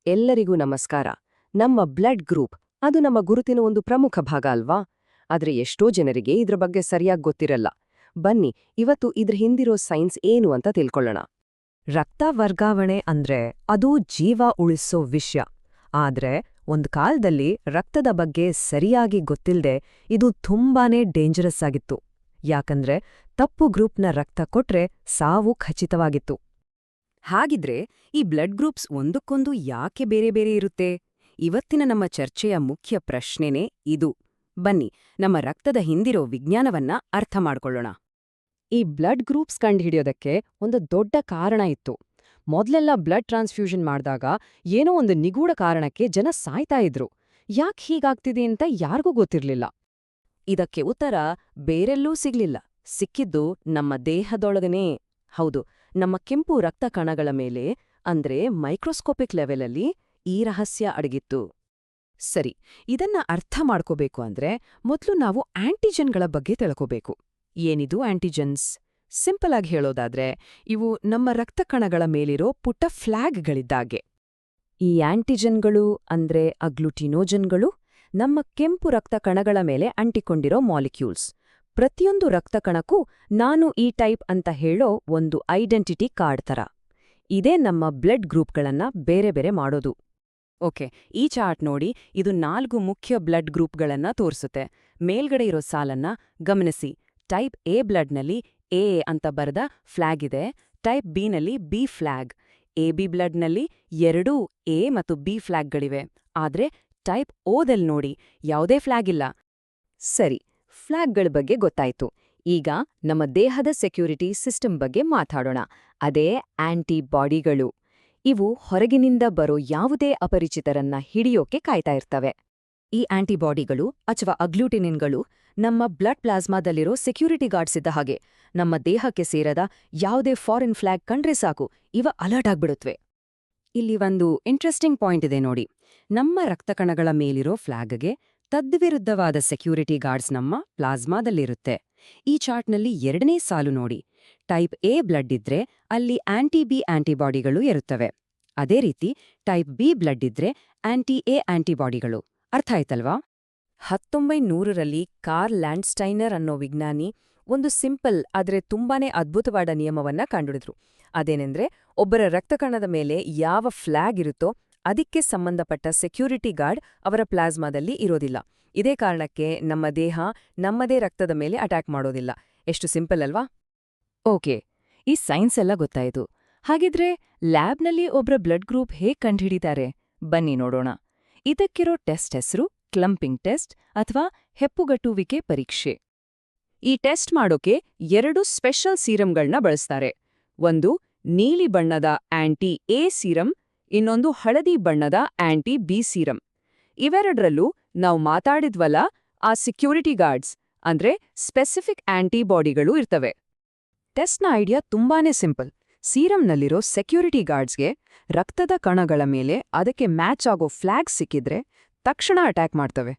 ಎಲ್ಲರಿಗೂ ನಮಸ್ಕಾರ. ನಮ್ಮ ಬ್ಲಡ್ ಗ್ರೂಪ್ ಅದು ನಮ್ಮ ಗುರುತಿನ ಒಂದು ಪ್ರಮುಖ ಭಾಗ ಅಲ್ವಾ? ಆದ್ರೆ ಎಷ್ಟೋ ಜನರಿಗೆ ಇದ್ರ ಬಗ್ಗೆ ಸರಿಯಾಗಿ ಗೊತ್ತಿರಲ್ಲ. ಬನ್ನಿ, ಇವತ್ತು ಇದ್ರ ಹಿಂದಿರೋ ಸೈನ್ಸ್ ಏನು ಅಂತ ತಿಳ್ಕೊಳ್ಳೋಣ. ರಕ್ತ ವರ್ಗಾವಣೆ ಅಂದ್ರೆ ಅದು ಜೀವ ಉಳಿಸೋ ವಿಷಯ. ಆದ್ರೆ ಒಂದ್ ಕಾಲದಲ್ಲಿ ರಕ್ತದ ಬಗ್ಗೆ ಸರಿಯಾಗಿ ಗೊತ್ತಿಲ್ದೆ ಇದು ತುಂಬಾನೇ ಡೇಂಜರಸ್ ಆಗಿತ್ತು. ಯಾಕಂದ್ರೆ ತಪ್ಪು ಗ್ರೂಪ್ನ ರಕ್ತ ಕೊಟ್ರೆ ಸಾವು ಖಚಿತವಾಗಿತ್ತು. ಹಾಗಿದ್ರೆ ಈ ಬ್ಲಡ್ ಗ್ರೂಪ್ಸ್ ಒಂದಕ್ಕೊಂದು ಯಾಕೆ ಬೇರೆ ಬೇರೆ ಇರುತ್ತೆ? ಇವತ್ತಿನ ನಮ್ಮ ಚರ್ಚೆಯ ಮುಖ್ಯ ಪ್ರಶ್ನೆನೇ ಇದು. ಬನ್ನಿ, ನಮ್ಮ ರಕ್ತದ ಹಿಂದಿರೋ ವಿಜ್ಞಾನವನ್ನ ಅರ್ಥ ಮಾಡ್ಕೊಳ್ಳೋಣ. ಈ ಬ್ಲಡ್ ಗ್ರೂಪ್ಸ್ ಕಂಡುಹಿಡಿಯೋದಕ್ಕೆ ಒಂದು ದೊಡ್ಡ ಕಾರಣ ಇತ್ತು. ಮೊದ್ಲೆಲ್ಲ ಬ್ಲಡ್ ಟ್ರಾನ್ಸ್ಫ್ಯೂಷನ್ ಮಾಡಿದಾಗ ಏನೋ ಒಂದು ನಿಗೂಢ ಕಾರಣಕ್ಕೆ ಜನ ಸಾಯ್ತಾ ಇದ್ರು. ಯಾಕೆ ಹೀಗಾಗ್ತಿದೆ ಅಂತ ಯಾರಿಗೂ ಗೊತ್ತಿರ್ಲಿಲ್ಲ. ಇದಕ್ಕೆ ಉತ್ತರ ಬೇರೆಲ್ಲೂ ಸಿಗ್ಲಿಲ್ಲ. ಸಿಕ್ಕಿದ್ದು ನಮ್ಮ ದೇಹದೊಳಗನೇ. ಹೌದು, ನಮ್ಮ ಕೆಂಪು ರಕ್ತ ಕಣಗಳ ಮೇಲೆ, ಅಂದ್ರೆ ಮೈಕ್ರೋಸ್ಕೋಪಿಕ್ ಲೆವೆಲಲ್ಲಿ ಈ ರಹಸ್ಯ ಅಡಗಿತ್ತು. ಸರಿ, ಇದನ್ನ ಅರ್ಥ ಮಾಡ್ಕೋಬೇಕು ಅಂದ್ರೆ ಮೊದಲು ನಾವು ಆಂಟಿಜನ್ಗಳ ಬಗ್ಗೆ ತಿಳ್ಕೋಬೇಕು. ಏನಿದು ಆಂಟಿಜನ್ಸ್? ಸಿಂಪಲ್ ಆಗಿ ಹೇಳೋದಾದ್ರೆ ಇವು ನಮ್ಮ ರಕ್ತ ಕಣಗಳ ಮೇಲಿರೋ ಪುಟ್ಟ ಫ್ಲಾಗ್ಗಳಿದ್ದಾಗೆ. ಈ ಆಂಟಿಜನ್ಗಳು ಅಂದ್ರೆ ಅಗ್ಲುಟಿನೋಜನ್ಗಳು ನಮ್ಮ ಕೆಂಪು ರಕ್ತ ಕಣಗಳ ಮೇಲೆ ಅಂಟಿಕೊಂಡಿರೋ ಮಾಲಿಕ್ಯೂಲ್ಸ್. ಪ್ರತಿಯೊಂದು ರಕ್ತ ಕಣಕ್ಕೂ ನಾನು ಈ ಟೈಪ್ ಅಂತ ಹೇಳೋ ಒಂದು ಐಡೆಂಟಿಟಿ ಕಾರ್ಡ್ ತರ. ಇದೇ ನಮ್ಮ ಬ್ಲಡ್ ಗ್ರೂಪ್ಗಳನ್ನ ಬೇರೆ ಬೇರೆ ಮಾಡೋದು. ಓಕೆ, ಈ ಚಾರ್ಟ್ ನೋಡಿ, ಇದು 4 ಮುಖ್ಯ ಬ್ಲಡ್ ಗ್ರೂಪ್ಗಳನ್ನ ತೋರಿಸುತ್ತೆ. ಮೇಲ್ಗಡೆ ಇರೋ ಸಾಲನ್ನ ಗಮನಿಸಿ. ಟೈಪ್ ಎ ಬ್ಲಡ್ನಲ್ಲಿ ಎ ಅಂತ ಬರೆದ ಫ್ಲಾಗ್ ಇದೆ. ಟೈಪ್ ಬಿನಲ್ಲಿ ಬಿ ಫ್ಲಾಗ್. ಎಬಿ ಬ್ಲಡ್ನಲ್ಲಿ 2 ಎ ಮತ್ತು ಬಿ ಫ್ಲಾಗ್ಗಳಿವೆ. ಆದ್ರೆ ಟೈಪ್ ಓದಲ್ಲಿ ನೋಡಿ, ಯಾವುದೇ ಫ್ಲಾಗ್ ಇಲ್ಲ. ಸರಿ, ಫ್ಲಾಗ್ಗಳ ಬಗ್ಗೆ ಗೊತ್ತಾಯ್ತು. ಈಗ ನಮ್ಮ ದೇಹದ ಸೆಕ್ಯೂರಿಟಿ ಸಿಸ್ಟಮ್ ಬಗ್ಗೆ ಮಾತಾಡೋಣ. ಅದೇ ಆಂಟಿಬಾಡಿಗಳು. ಇವು ಹೊರಗಿನಿಂದ ಬರೋ ಯಾವುದೇ ಅಪರಿಚಿತರನ್ನ ಹಿಡಿಯೋಕೆ ಕಾಯ್ತಾ ಇರ್ತವೆ. ಈ ಆಂಟಿಬಾಡಿಗಳು ಅಥವಾ ಅಗ್ಲೂಟಿನಿನ್ಗಳು ನಮ್ಮ ಬ್ಲಡ್ ಪ್ಲಾಸ್ಮಾದಲ್ಲಿರೋ ಸೆಕ್ಯೂರಿಟಿ ಗಾರ್ಡ್ಸ್ ಇದ್ದ ಹಾಗೆ. ನಮ್ಮ ದೇಹಕ್ಕೆ ಸೇರದ ಯಾವುದೇ ಫಾರಿನ್ ಫ್ಲಾಗ್ ಕಂಡ್ರೆ ಸಾಕು, ಇವ ಅಲರ್ಟ್ ಆಗ್ಬಿಡುತ್ತವೆ. ಇಲ್ಲಿ ಒಂದು ಇಂಟ್ರೆಸ್ಟಿಂಗ್ ಪಾಯಿಂಟ್ ಇದೆ ನೋಡಿ. ನಮ್ಮ ರಕ್ತಕಣಗಳ ಮೇಲಿರೋ ಫ್ಲಾಗ್ಗೆ ತದ್ವಿರುದ್ಧವಾದ ಸೆಕ್ಯೂರಿಟಿ ಗಾರ್ಡ್ಸ್ ನಮ್ಮ ಪ್ಲಾಸ್ಮಾದಲ್ಲಿರುತ್ತೆ. ಈ ಚಾರ್ಟ್ನಲ್ಲಿ 2ನೇ ಸಾಲು ನೋಡಿ. ಟೈಪ್ ಎ ಬ್ಲಡ್ ಇದ್ರೆ ಅಲ್ಲಿ ಆಂಟಿ-ಬಿ ಆಂಟಿಬಾಡಿಗಳು ಇರುತ್ತವೆ. ಅದೇ ರೀತಿ ಟೈಪ್ ಬಿ ಬ್ಲಡ್ ಇದ್ರೆ ಆಂಟಿ-ಎ ಆಂಟಿಬಾಡಿಗಳು. ಅರ್ಥ ಆಯ್ತಲ್ವಾ? 1900ರಲ್ಲಿ ಕಾರ್ಲ್ ಲ್ಯಾಂಡ್ಸ್ಟೈನರ್ ಅನ್ನೋ ವಿಜ್ಞಾನಿ ಒಂದು ಸಿಂಪಲ್ ಆದ್ರೆ ತುಂಬಾನೇ ಅದ್ಭುತವಾದ ನಿಯಮವನ್ನ ಕಂಡುಹಿಡಿದ್ರು. ಅದೇನೆಂದ್ರೆ, ಒಬ್ಬರ ರಕ್ತಕಣದ ಮೇಲೆ ಯಾವ ಫ್ಲಾಗ್ ಇರುತ್ತೋ ಅದಕ್ಕೆ ಸಂಬಂಧಪಟ್ಟ ಸೆಕ್ಯೂರಿಟಿ ಗಾರ್ಡ್ ಅವರ ಪ್ಲಾಸ್ಮಾದಲ್ಲಿ ಇರೋದಿಲ್ಲ. ಇದೇ ಕಾರಣಕ್ಕೆ ನಮ್ಮ ದೇಹ ನಮ್ಮದೇ ರಕ್ತದ ಮೇಲೆ ಅಟ್ಯಾಕ್ ಮಾಡೋದಿಲ್ಲ. ಎಷ್ಟು ಸಿಂಪಲ್ ಅಲ್ವಾ? ಓಕೆ, ಈ ಸೈನ್ಸ್ ಎಲ್ಲ ಗೊತ್ತಾಯಿತು. ಹಾಗಿದ್ರೆ ಲ್ಯಾಬ್ನಲ್ಲಿ ಒಬ್ರ ಬ್ಲಡ್ ಗ್ರೂಪ್ ಹೇಗ್ ಕಂಡುಹಿಡಿತಾರೆ? ಬನ್ನಿ ನೋಡೋಣ. ಇದಕ್ಕಿರೋ ಟೆಸ್ಟ್ ಹೆಸರು ಕ್ಲಂಪಿಂಗ್ ಟೆಸ್ಟ್ ಅಥವಾ ಹೆಪ್ಪುಗಟ್ಟುವಿಕೆ ಪರೀಕ್ಷೆ. ಈ ಟೆಸ್ಟ್ ಮಾಡೋಕೆ 2 ಸ್ಪೆಷಲ್ ಸೀರಮ್ಗಳನ್ನ ಬಳಸ್ತಾರೆ. ಒಂದು ನೀಲಿ ಬಣ್ಣದ ಆಂಟಿ-ಎ ಸೀರಮ್, ಇನ್ನೊಂದು ಹಳದಿ ಬಣ್ಣದ ಆಂಟಿ-ಬಿ ಸೀರಮ್. ಇವೆರಡರಲ್ಲೂ ನಾವು ಮಾತಾಡಿದ್ವಲ್ಲ, ಆ ಸೆಕ್ಯೂರಿಟಿ ಗಾರ್ಡ್ಸ್ ಅಂದ್ರೆ ಸ್ಪೆಸಿಫಿಕ್ ಆಂಟಿಬಾಡಿಗಳು ಇರ್ತವೆ. ಟೆಸ್ಟ್ನ ಐಡಿಯಾ ತುಂಬಾನೇ ಸಿಂಪಲ್. ಸೀರಮ್ನಲ್ಲಿರೋ ಸೆಕ್ಯೂರಿಟಿ ಗಾರ್ಡ್ಸ್ಗೆ ರಕ್ತದ ಕಣಗಳ ಮೇಲೆ ಅದಕ್ಕೆ ಮ್ಯಾಚ್ ಆಗೋ ಫ್ಲಾಗ್ ಸಿಕ್ಕಿದ್ರೆ ತಕ್ಷಣ ಅಟ್ಯಾಕ್ ಮಾಡ್ತವೆ.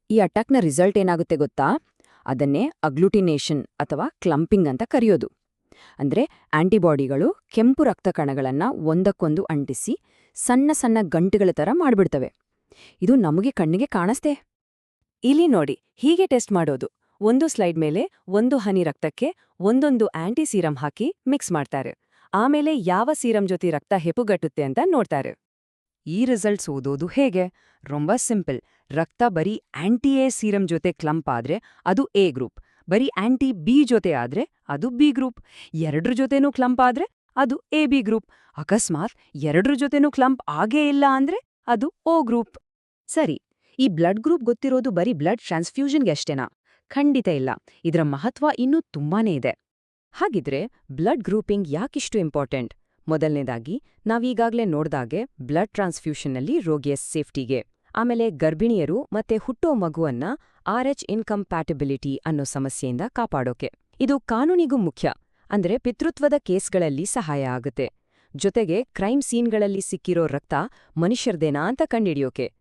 ಈ ಅಟ್ಯಾಕ್ನ ರಿಸಲ್ಟ್ ಏನಾಗುತ್ತೆ ಗೊತ್ತಾ? ಅದನ್ನೇ ಅಗ್ಲೂಟಿನೇಷನ್ ಅಥವಾ ಕ್ಲಂಪಿಂಗ್ ಅಂತ ಕರೆಯೋದು. ಅಂದ್ರೆ ಆಂಟಿಬಾಡಿಗಳು ಕೆಂಪು ರಕ್ತ ಕಣಗಳನ್ನ ಒಂದಕ್ಕೊಂದು ಅಂಟಿಸಿ ಸಣ್ಣ ಸಣ್ಣ ಗಂಟುಗಳ ಥರ ಮಾಡ್ಬಿಡ್ತವೆ. ಇದು ನಮಗೆ ಕಣ್ಣಿಗೆ ಕಾಣಿಸ್ತೆ. ಇಲ್ಲಿ ನೋಡಿ, ಹೀಗೆ ಟೆಸ್ಟ್ ಮಾಡೋದು. ಒಂದು ಸ್ಲೈಡ್ ಮೇಲೆ 1 ಹನಿ ರಕ್ತಕ್ಕೆ ಒಂದೊಂದು ಆಂಟಿ ಸೀರಮ್ ಹಾಕಿ ಮಿಕ್ಸ್ ಮಾಡ್ತಾರೆ. ಆಮೇಲೆ ಯಾವ ಸೀರಮ್ ಜೊತೆ ರಕ್ತ ಹೆಪ್ಪುಗಟ್ಟುತ್ತೆ ಅಂತ ನೋಡ್ತಾರೆ. ಈ ರಿಸಲ್ಟ್ಸ್ ಓದೋದು ಹೇಗೆ? ರೊಂಬ ಸಿಂಪಲ್. ರಕ್ತ ಬರೀ ಆಂಟಿ-ಎ ಸೀರಮ್ ಜೊತೆ ಕ್ಲಂಪ್ ಆದ್ರೆ ಅದು ಎ ಗ್ರೂಪ್, ಬರೀ ಆಂಟಿ-ಬಿ ಜೊತೆ ಆದ್ರೆ ಅದು ಬಿ ಗ್ರೂಪ್, 2 ಜೊತೆನೂ ಕ್ಲಂಪ್ ಆದ್ರೆ ಅದು ಎ ಬಿ ಗ್ರೂಪ್, ಅಕಸ್ಮಾತ್ 2 ಜೊತೆನೂ ಕ್ಲಂಪ್ ಆಗೇ ಇಲ್ಲ ಅಂದ್ರೆ ಅದು ಓ ಗ್ರೂಪ್. ಸರಿ, ಈ ಬ್ಲಡ್ ಗ್ರೂಪ್ ಗೊತ್ತಿರೋದು ಬರೀ ಬ್ಲಡ್ ಟ್ರಾನ್ಸ್ಫ್ಯೂಷನ್ಗೆ ಅಷ್ಟೇನಾ? ಖಂಡಿತ ಇಲ್ಲ. ಇದರ ಮಹತ್ವ ಇನ್ನೂ ತುಂಬಾನೇ ಇದೆ. ಹಾಗಿದ್ರೆ ಬ್ಲಡ್ ಗ್ರೂಪಿಂಗ್ ಯಾಕಿಷ್ಟು ಇಂಪಾರ್ಟೆಂಟ್? ಮೊದಲನೇದಾಗಿ, ನಾವೀಗಾಗ್ಲೇ ನೋಡ್ದಾಗೆ ಬ್ಲಡ್ ಟ್ರಾನ್ಸ್ಫ್ಯೂಷನ್ನಲ್ಲಿ ರೋಗಿಯ ಸೇಫ್ಟಿಗೆ, ಆಮೇಲೆ ಗರ್ಭಿಣಿಯರು ಮತ್ತೆ ಹುಟ್ಟೋ ಮಗುವನ್ನ RH ಇನ್ಕಂಪ್ಯಾಟಿಬಿಲಿಟಿ ಅನ್ನೋ ಸಮಸ್ಯೆಯಿಂದ ಕಾಪಾಡೋಕೆ. ಇದು ಕಾನೂನಿಗೂ ಮುಖ್ಯ. ಅಂದ್ರೆ ಪಿತೃತ್ವದ ಕೇಸ್ಗಳಲ್ಲಿ ಸಹಾಯ ಆಗುತ್ತೆ. ಜೊತೆಗೆ ಕ್ರೈಮ್ ಸೀನ್ಗಳಲ್ಲಿ ಸಿಕ್ಕಿರೋ ರಕ್ತ ಮನುಷ್ಯರ್ದೇನಾ ಅಂತ ಕಂಡಿಡಿಯೋಕೆ.